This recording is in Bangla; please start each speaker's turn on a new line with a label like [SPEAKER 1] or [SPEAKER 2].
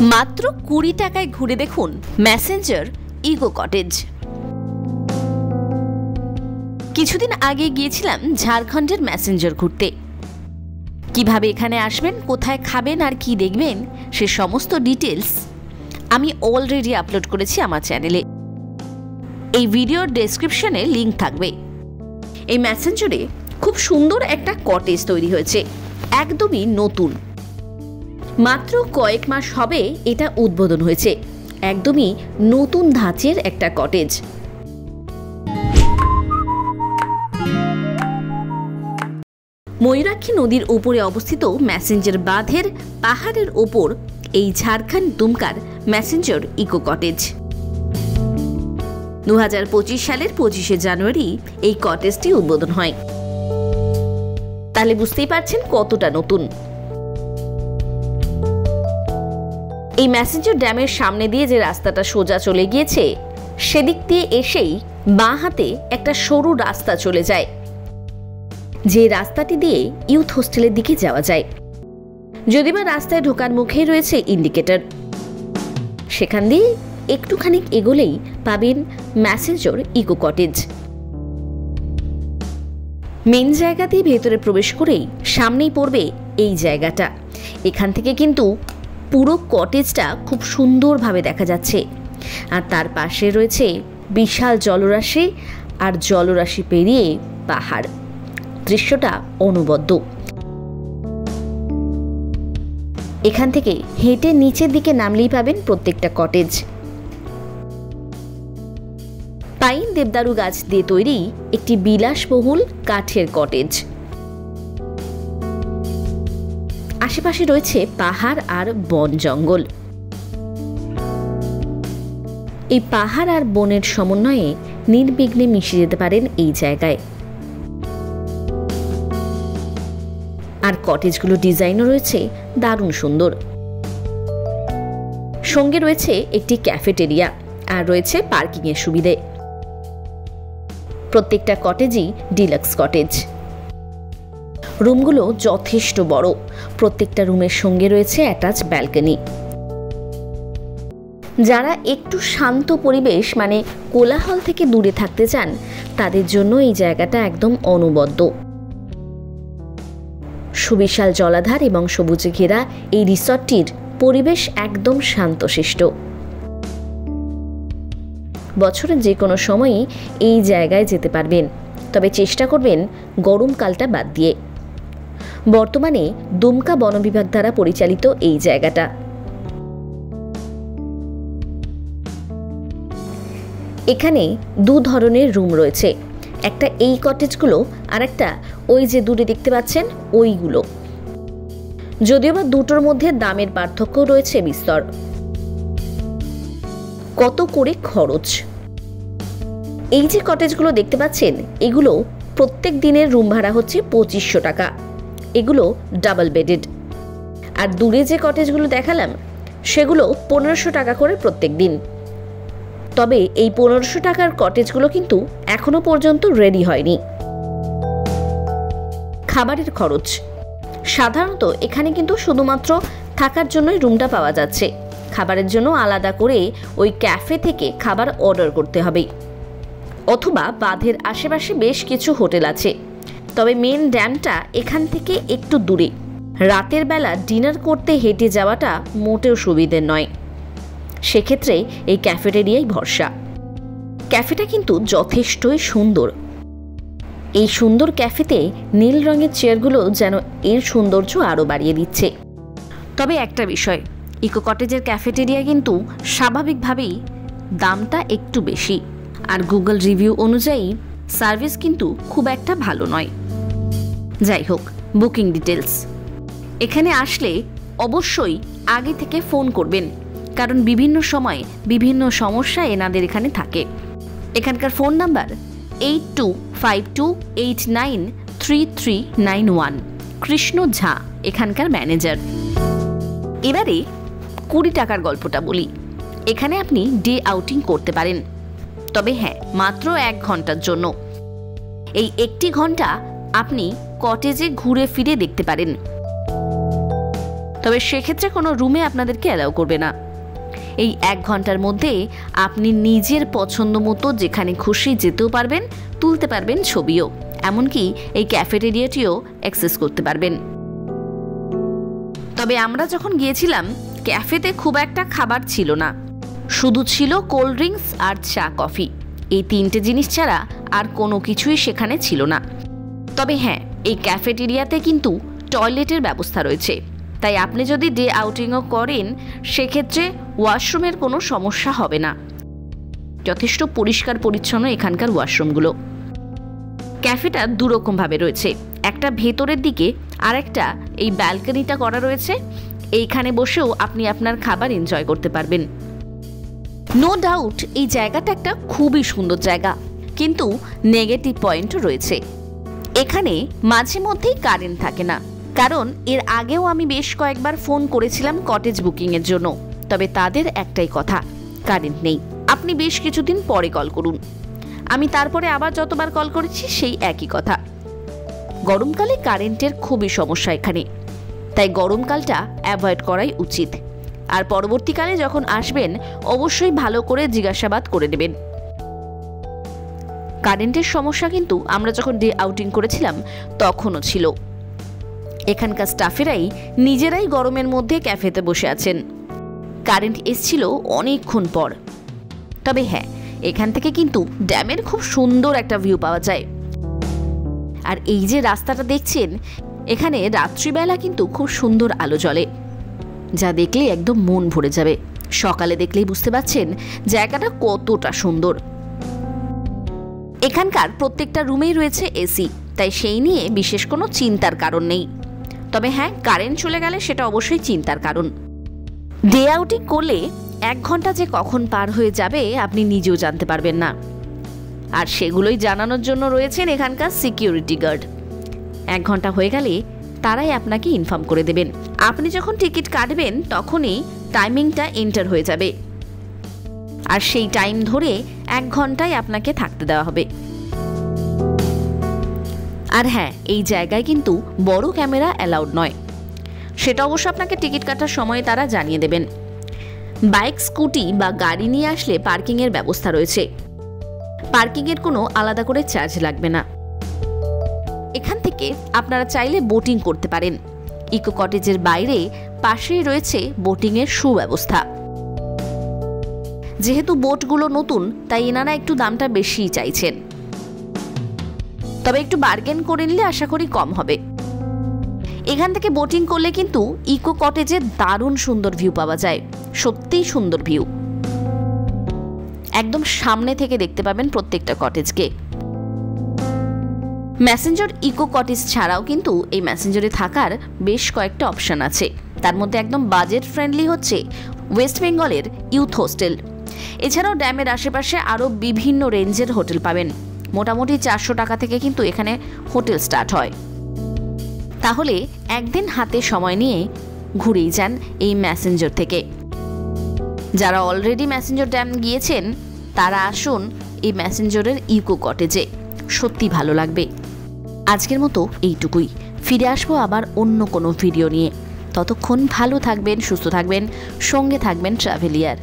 [SPEAKER 1] মাত্র 20 টাকায় ঘুরে দেখুন ম্যাসেঞ্জার ইকো কটেজ। কিছুদিন আগে গিয়েছিলাম ঝাড়খণ্ডের ম্যাসেঞ্জার ঘুরতে। কিভাবে এখানে আসবেন, কোথায় খাবেন আর কি দেখবেন সে সমস্ত ডিটেলস আমি অলরেডি আপলোড করেছি আমার চ্যানেলে। এই ভিডিওর ডেসক্রিপশনে লিংক থাকবে। এই ম্যাসেঞ্জারে খুব সুন্দর একটা কটেজ তৈরি হয়েছে, একদমই নতুন। মাত্র কয়েক মাস হবে এটা উদ্বোধন হয়েছে। একদমই নতুন ধাঁচের একটা কটেজ। ময়ূরাক্ষী নদীর উপরে অবস্থিত ম্যাসেঞ্জার বাঁধের পাহাড়ের ওপর এই ঝাড়খণ্ড দুমকার ম্যাসেঞ্জার ইকো কটেজ। 2025 সালের 25শে জানুয়ারি এই কটেজটি উদ্বোধন হয়। তাহলে বুঝতেই পারছেন কতটা নতুন। এই ম্যাসেঞ্জার ড্যামের সামনে দিয়ে যে রাস্তাটা সোজা চলে গিয়েছে, সেদিক দিয়ে এসেই বাঁ হাতে একটা সরু রাস্তা চলে যায়, যে রাস্তাটি দিয়ে ইউথ হোস্টেলের দিকে যাওয়া যায়। যদিবা রাস্তায় ঢোকার মুখেই রয়েছে ইন্ডিকেটর, সেখান দিয়ে একটুখানি এগোলেই পাবেন ম্যাসেঞ্জার ইকো কটেজ। মেন জায়গা দিয়ে ভেতরে প্রবেশ করেই সামনেই পড়বে এই জায়গাটা। এখান থেকে কিন্তু পুরো কটেজটা খুব সুন্দরভাবে দেখা যাচ্ছে। আর তার পাশে রয়েছে বিশাল জলরাশি, আর জলরাশি পেরিয়ে পাহাড়। দৃশ্যটা অনবদ্য। এখান থেকে হেঁটে নিচের দিকে নামলেই পাবেন প্রত্যেকটা কটেজ। পাইন দেবদারু গাছ দিয়ে তৈরি একটি বিলাসবহুল কাঠের কটেজ। আশেপাশে রয়েছে পাহাড় আর বন জঙ্গল। এই পাহাড় আর বনের সমন্বয়ে নির্বিঘ্নে মিশে যেতে পারেন এই জায়গায়। আর কটেজগুলো ডিজাইনও রয়েছে দারুণ সুন্দর। সঙ্গে রয়েছে একটি ক্যাফেটেরিয়া আর রয়েছে পার্কিং এর সুবিধে। প্রত্যেকটা কটেজই ডিলাক্স কটেজ। রুমগুলো যথেষ্ট বড়। প্রত্যেকটা রুমের সঙ্গে রয়েছে অ্যাটাচ ব্যালকনি। যারা একটু শান্ত পরিবেশ মানে কোলাহল থেকে দূরে থাকতে চান, তাদের জন্য এই জায়গাটা একদম অনবদ্য। সুবিশাল জলাধার এবং সবুজে ঘেরা এই রিসর্টটির পরিবেশ একদম শান্তশিষ্ট। বছরের যে কোনো সময়ই এই জায়গায় যেতে পারবেন, তবে চেষ্টা করবেন গরমকালটা বাদ দিয়ে। বর্তমানে দুমকা বন বিভাগ দ্বারা পরিচালিত এই জায়গাটা। এখানে দু ধরনের রুম রয়েছে, একটা এই কটেজগুলো আর একটা ওই যে দূরে দেখতে পাচ্ছেন ওইগুলো। যদিও বা দুটোর মধ্যে দামের পার্থক্য রয়েছে বিস্তর। কত করে খরচ? এই যে কটেজগুলো দেখতে পাচ্ছেন, এগুলো প্রত্যেক দিনের রুম ভাড়া হচ্ছে 2500 টাকা। এগুলো ডাবল বেডেড। আর দূরে যে কটেজগুলো দেখালাম, সেগুলো 1500 টাকা করে প্রত্যেক দিন। তবে এই 1500 টাকার কটেজগুলো কিন্তু এখনো পর্যন্ত রেডি হয়নি। খাবারের খরচ সাধারণত এখানে কিন্তু শুধুমাত্র থাকার জন্যই রুমটা পাওয়া যাচ্ছে। খাবারের জন্য আলাদা করে ওই ক্যাফে থেকে খাবার অর্ডার করতে হবে, অথবা বাঁধের আশেপাশে বেশ কিছু হোটেল আছে। তবে মেন ড্যামটা এখান থেকে একটু দূরে। রাতের বেলা ডিনার করতে হেঁটে যাওয়াটা মোটেও সুবিধের নয়। সেক্ষেত্রে এই ক্যাফেটেরিয়াই ভরসা। ক্যাফেটা কিন্তু যথেষ্টই সুন্দর। এই সুন্দর ক্যাফেতে নীল রঙের চেয়ারগুলো যেন এর সৌন্দর্য আরও বাড়িয়ে দিচ্ছে। তবে একটা বিষয়, ইকো কটেজের ক্যাফেটেরিয়া কিন্তু স্বাভাবিকভাবেই দামটা একটু বেশি। আর গুগল রিভিউ অনুযায়ী সার্ভিস কিন্তু খুব একটা ভালো নয়। যাই হোক, বুকিং ডিটেলস। এখানে আসলে অবশ্যই আগে থেকে ফোন করবেন, কারণ বিভিন্ন সময় বিভিন্ন সমস্যা এনাদের এখানে থাকে। এখানকার ফোন নাম্বার 8252893391। কৃষ্ণ ঝা এখানকার ম্যানেজার। এবারে 20 টাকার গল্পটা বলি। এখানে আপনি ডে আউটিং করতে পারেন, তবে হ্যাঁ, মাত্র 1 ঘন্টার জন্য। এই 1টি ঘন্টা আপনি কটেজে ঘুরে ফিরে দেখতে পারেন। তবে সেক্ষেত্রে কোনো রুমে আপনাদেরকে অ্যালাউ করবে না। এই 1 ঘন্টার মধ্যে আপনি নিজের পছন্দ মতো যেখানে খুশি যেতেও পারবেন, তুলতে পারবেন ছবিও, এমনকি এই ক্যাফেটেরিয়াটিও অ্যাক্সেস করতে পারবেন। তবে আমরা যখন গিয়েছিলাম ক্যাফেতে খুব একটা খাবার ছিল না, শুধু ছিল কোল্ড ড্রিঙ্কস আর চা কফি। এই 3টে জিনিস ছাড়া আর কোনো কিছুই সেখানে ছিল না। তবে হ্যাঁ, এই ক্যাফেটেরিয়াতে কিন্তু টয়লেটের ব্যবস্থা রয়েছে, তাই আপনি যদি ডে আউটিংও করেন সেক্ষেত্রে ওয়াশরুমের কোনো সমস্যা হবে না। যথেষ্ট পরিষ্কার পরিচ্ছন্ন এখানকার ওয়াশরুমগুলো। ক্যাফেটা দুরকমভাবে রয়েছে, একটা ভেতরের দিকে আর একটা এই ব্যালকনিটা করা রয়েছে। এইখানে বসেও আপনি আপনার খাবার এনজয় করতে পারবেন। নো ডাউট এই জায়গাটা একটা খুবই সুন্দর জায়গা, কিন্তু নেগেটিভ পয়েন্টও রয়েছে। এখানে মাঝে মধ্যেই কারেন্ট থাকে না, কারণ এর আগেও আমি বেশ কয়েকবার ফোন করেছিলাম কটেজ বুকিংয়ের জন্য, তবে তাদের একটাই কথা, কারেন্ট নেই, আপনি বেশ কিছুদিন পরে কল করুন। আমি তারপরে আবার যতবার কল করেছি সেই একই কথা। গরমকালে কারেন্টের খুবই সমস্যা এখানে, তাই গরমকালটা অ্যাভয়েড করাই উচিত। আর পরবর্তীকালে যখন আসবেন অবশ্যই ভালো করে জিজ্ঞাসাবাদ করে নেবেন। কারেন্টের সমস্যা কিন্তু আমরা যখন ডে আউটিং করেছিলাম তখনও ছিল। এখানকার স্টাফেরাই নিজেরাই গরমের মধ্যে ক্যাফেতে বসে আছেন। কারেন্ট এসছিল অনেকক্ষণ পর। তবে হ্যাঁ, এখান থেকে কিন্তু ড্যামের খুব সুন্দর একটা ভিউ পাওয়া যায়। আর এই যে রাস্তাটা দেখছেন, এখানে রাত্রিবেলা কিন্তু খুব সুন্দর আলো জ্বলে, যা দেখলে একদম মন ভরে যাবে। সকালে দেখলেই বুঝতে পারছেন জায়গাটা কতটা সুন্দর। এখানকার প্রত্যেকটা রুমেই রয়েছে এসি, তাই সেই নিয়ে বিশেষ কোনো চিন্তার কারণ নেই। তবে হ্যাঁ, কারেন্ট চলে গেলে সেটা অবশ্যই চিন্তার কারণ। ডে আউটিং করলে 1 ঘন্টা যে কখন পার হয়ে যাবে আপনি নিজেও জানতে পারবেন না। আর সেগুলোই জানানোর জন্য রয়েছেন এখানকার সিকিউরিটি গার্ড। 1 ঘন্টা হয়ে গেলে তারাই আপনাকে ইনফর্ম করে দেবেন। আপনি যখন টিকিট কাটবেন তখনই টাইমিংটা এন্টার হয়ে যাবে, আর সেই টাইম ধরে 1 ঘন্টায় আপনাকে থাকতে দেওয়া হবে। আর হ্যাঁ, এই জায়গায় কিন্তু বড় ক্যামেরা অ্যালাউড নয়, সেটা অবশ্য আপনাকে টিকিট কাটার সময় তারা জানিয়ে দেবেন। বাইক, স্কুটি বা গাড়ি নিয়ে আসলে পার্কিংয়ের ব্যবস্থা রয়েছে। পার্কিংয়ের কোনো আলাদা করে চার্জ লাগবে না। এখান থেকে আপনারা চাইলে বোটিং করতে পারেন। ইকো কটেজের বাইরে পাশেই রয়েছে বোটিংয়ের সুব্যবস্থা। যেহেতু বোটগুলো নতুন, তাই এনারা একটু দামটা বেশিই চাইছেন, তবে একটু বার্গেন করে নিলে আশা করি কম হবে। এখান থেকে বোটিং করলে কিন্তু ইকো কটেজের দারুণ সুন্দর ভিউ পাওয়া যায়, সত্যিই সুন্দর ভিউ। একদম সামনে থেকে দেখতে পাবেন প্রত্যেকটা কটেজকে। ম্যাসেঞ্জার ইকো কটেজ ছাড়াও কিন্তু এই ম্যাসেঞ্জারে থাকার বেশ কয়েকটা অপশন আছে। তার মধ্যে একদম বাজেট ফ্রেন্ডলি হচ্ছে ওয়েস্ট বেঙ্গলের ইউথ হোস্টেল। এছাড়াও ড্যামের আশেপাশে আরও বিভিন্ন রেঞ্জের হোটেল পাবেন। মোটামুটি 400 টাকা থেকে কিন্তু এখানে হোটেল স্টার্ট হয়। তাহলে একদিন হাতে সময় নিয়ে ঘুরেই যান এই ম্যাসেঞ্জার থেকে। যারা অলরেডি ম্যাসেঞ্জার ড্যাম গিয়েছেন তারা আসুন এই ম্যাসেঞ্জারের ইকো কটেজে, সত্যি ভালো লাগবে। আজকের মতো এইটুকুই, ফিরে আসবো আবার অন্য কোনো ভিডিও নিয়ে। ততক্ষণ ভালো থাকবেন, সুস্থ থাকবেন, সঙ্গে থাকবেন ট্রাভেলিয়ার।